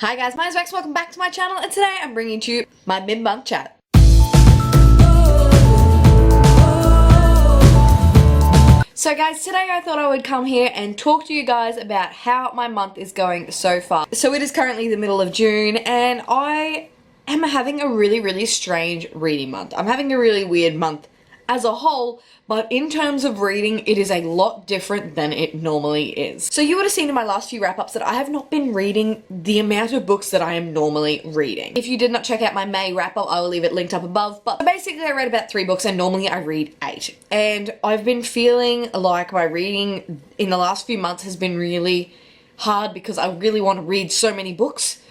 Hi guys, my name's Bex, welcome back to my channel, and today I'm bringing to you my mid-month chat. So guys, today I thought I would come here and talk to you guys about how my month is going so far. So it is currently the middle of June, and I am having a really strange reading month. I'm having a really weird month as a whole, but in terms of reading, it is a lot different than it normally is. So you would have seen in my last few wrap-ups that I have not been reading the amount of books that I am normally reading. If you did not check out my May wrap-up, I will leave it linked up above, but basically I read about 3 books and normally I read 8. And I've been feeling like my reading in the last few months has been really hard because I really want to read so many books,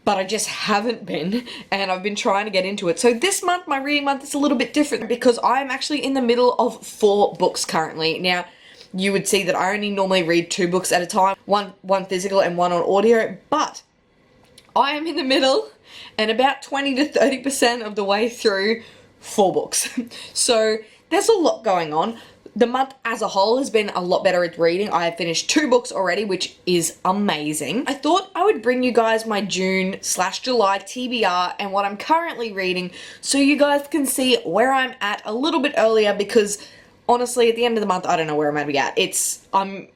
but I just haven't been, and I've been trying to get into it. So this month, my reading month is a little bit different because I'm actually in the middle of 4 books currently. Now, you would see that I only normally read 2 books at a time, one physical and one on audio, but I am in the middle and about 20 to 30% of the way through 4 books. So there's a lot going on. The month as a whole has been a lot better at reading. I have finished 2 books already, which is amazing. I thought I would bring you guys my June/July TBR and what I'm currently reading so you guys can see where I'm at a little bit earlier, because honestly at the end of the month I don't know where I'm going to be at. I'm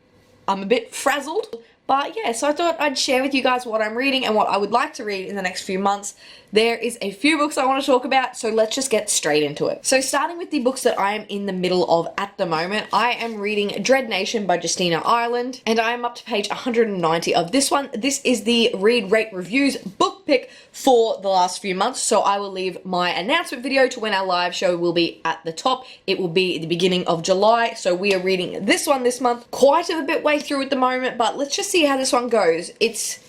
a bit frazzled. But yeah, so I thought I'd share with you guys what I'm reading and what I would like to read in the next few months. There is a few books I want to talk about, so let's just get straight into it. So starting with the books that I am in the middle of at the moment, I am reading Dread Nation by Justina Ireland, and I am up to page 190 of this one. This is the Read, Rate, Reviews book pick for the last few months, so I will leave my announcement video to when our live show will be at the top. It will be at the beginning of July, so we are reading this one this month. Quite a bit way through at the moment, but let's just see how this one goes. It's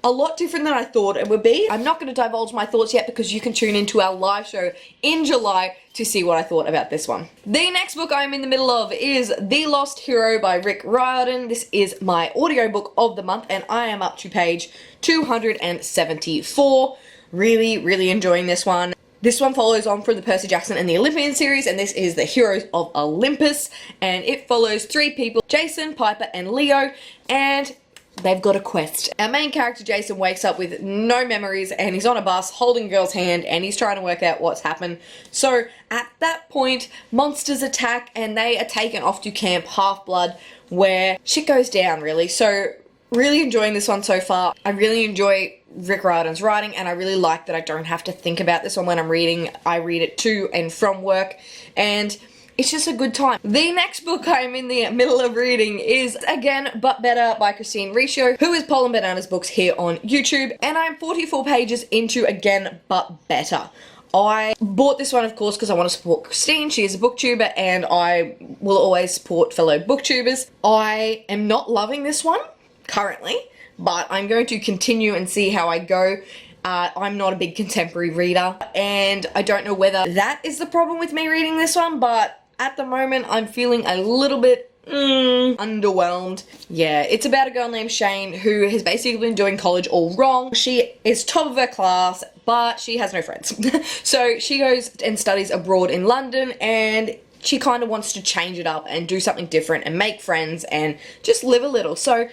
a lot different than I thought it would be. I'm not going to divulge my thoughts yet because you can tune into our live show in July to see what I thought about this one. The next book I'm in the middle of is The Lost Hero by Rick Riordan. This is my audiobook of the month and I am up to page 274. Really enjoying this one. This one follows on from the Percy Jackson and the Olympian series, and this is the Heroes of Olympus, and it follows 3 people, Jason, Piper, and Leo, and they've got a quest. Our main character, Jason, wakes up with no memories and he's on a bus holding a girl's hand and he's trying to work out what's happened. So at that point, monsters attack and they are taken off to Camp Half-Blood where shit goes down, really. So really enjoying this one so far. I really enjoy Rick Riordan's writing and I really like that I don't have to think about this one when I'm reading. I read it to and from work and it's just a good time. The next book I'm in the middle of reading is Again But Better by Christine Riccio, who is Paul and Bananas Books here on YouTube, and I'm 44 pages into Again But Better. I bought this one, of course, because I want to support Christine. She is a booktuber and I will always support fellow booktubers. I am not loving this one currently, but I'm going to continue and see how I go. I'm not a big contemporary reader and I don't know whether that is the problem with me reading this one, but at the moment I'm feeling a little bit underwhelmed. Yeah, it's about a girl named Shane who has basically been doing college all wrong. She is top of her class, but she has no friends. So she goes and studies abroad in London and she kind of wants to change it up and do something different and make friends and just live a little. So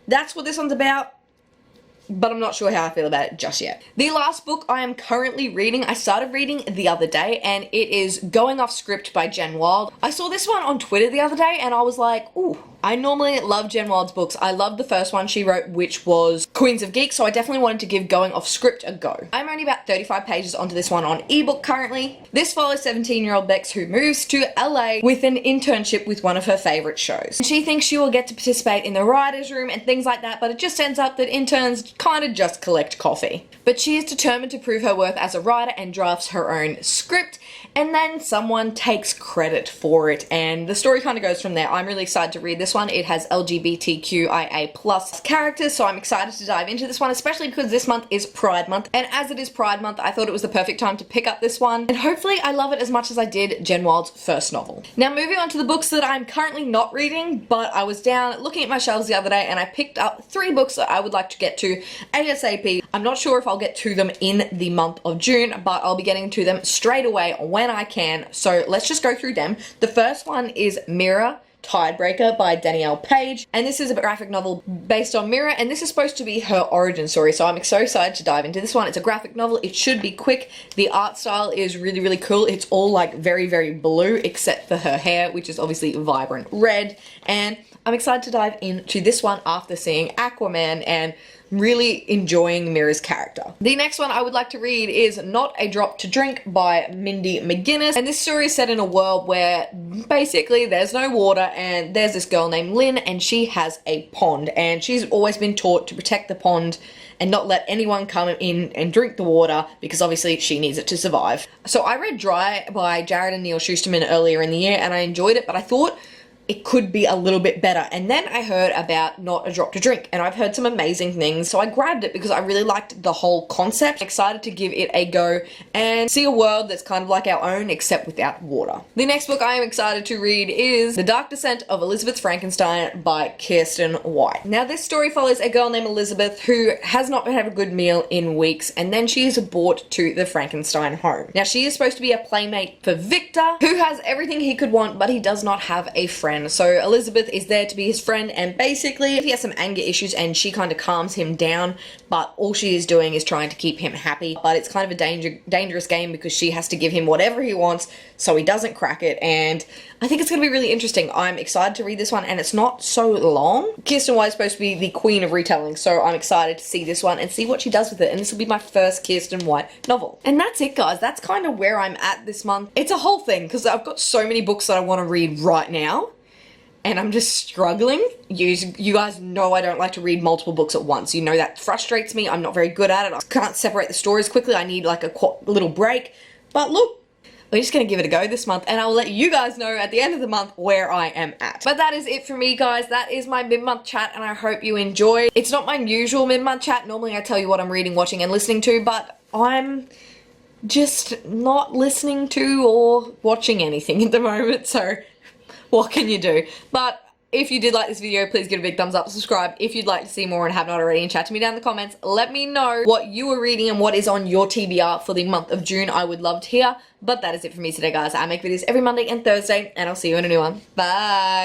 that's what this one's about, but I'm not sure how I feel about it just yet. The last book I am currently reading, I started reading the other day, and it is Going Off Script by Jen Wilde. I saw this one on Twitter the other day, and I was like, ooh, I normally love Jen Wilde's books. I love the first one she wrote, which was Queens of Geek, so I definitely wanted to give Going Off Script a go. I'm only about 35 pages onto this one on ebook currently. This follows 17-year-old Bex who moves to LA with an internship with one of her favorite shows. She thinks she will get to participate in the writer's room and things like that, but it just ends up that interns kind of just collect coffee. But she is determined to prove her worth as a writer and drafts her own script, and then someone takes credit for it, and the story kind of goes from there. I'm really excited to read this one. It has LGBTQIA+ characters, so I'm excited to dive into this one, especially because this month is Pride Month, and as it is Pride Month, I thought it was the perfect time to pick up this one, and hopefully I love it as much as I did Jen Wilde's first novel. Now moving on to the books that I'm currently not reading, but I was down looking at my shelves the other day and I picked up 3 books that I would like to get to ASAP. I'm not sure if I'll get to them in the month of June, but I'll be getting to them straight away when I can, so let's just go through them. The first one is Mirror Tiebreaker by Danielle Page, and this is a graphic novel based on Mirror, and this is supposed to be her origin story, so I'm so excited to dive into this one. It's a graphic novel. It should be quick. The art style is really, really cool. It's all like very, very blue except for her hair, which is obviously vibrant red, and I'm excited to dive into this one after seeing Aquaman and really enjoying Mirror's character. The next one I would like to read is Not a Drop to Drink by Mindy McGuinness, and this story is set in a world where basically there's no water and there's this girl named Lynn and she has a pond, and she's always been taught to protect the pond and not let anyone come in and drink the water because obviously she needs it to survive. So I read Dry by Jared and Neil Schusterman earlier in the year and I enjoyed it, but I thought it could be a little bit better. And then I heard about Not a Drop to Drink, and I've heard some amazing things, so I grabbed it because I really liked the whole concept. I'm excited to give it a go and see a world that's kind of like our own except without water. The next book I am excited to read is The Dark Descent of Elizabeth Frankenstein by Kirsten White. Now this story follows a girl named Elizabeth who has not had a good meal in weeks, and then she is brought to the Frankenstein home. Now she is supposed to be a playmate for Victor, who has everything he could want, but he does not have a friend. So Elizabeth is there to be his friend, and basically he has some anger issues and she kind of calms him down, but all she is doing is trying to keep him happy. But it's kind of a dangerous game because she has to give him whatever he wants so he doesn't crack it, and I think it's going to be really interesting. I'm excited to read this one, and it's not so long. Kirsten White is supposed to be the queen of retelling, so I'm excited to see this one and see what she does with it, and this will be my first Kirsten White novel. And that's it, guys. That's kind of where I'm at this month. It's a whole thing because I've got so many books that I want to read right now, and I'm just struggling. You guys know I don't like to read multiple books at once. You know that frustrates me. I'm not very good at it. I can't separate the stories quickly. I need like a little break. But look, we're just going to give it a go this month, and I'll let you guys know at the end of the month where I am at. But that is it for me, guys. That is my mid-month chat, and I hope you enjoyed. It's not my usual mid-month chat. Normally I tell you what I'm reading, watching, and listening to, but I'm just not listening to or watching anything at the moment, so what can you do? But if you did like this video, please give it a big thumbs up, subscribe if you'd like to see more and have not already, and chat to me down in the comments. Let me know what you are reading and what is on your TBR for the month of June. I would love to hear. But that is it for me today, guys. I make videos every Monday and Thursday, and I'll see you in a new one. Bye!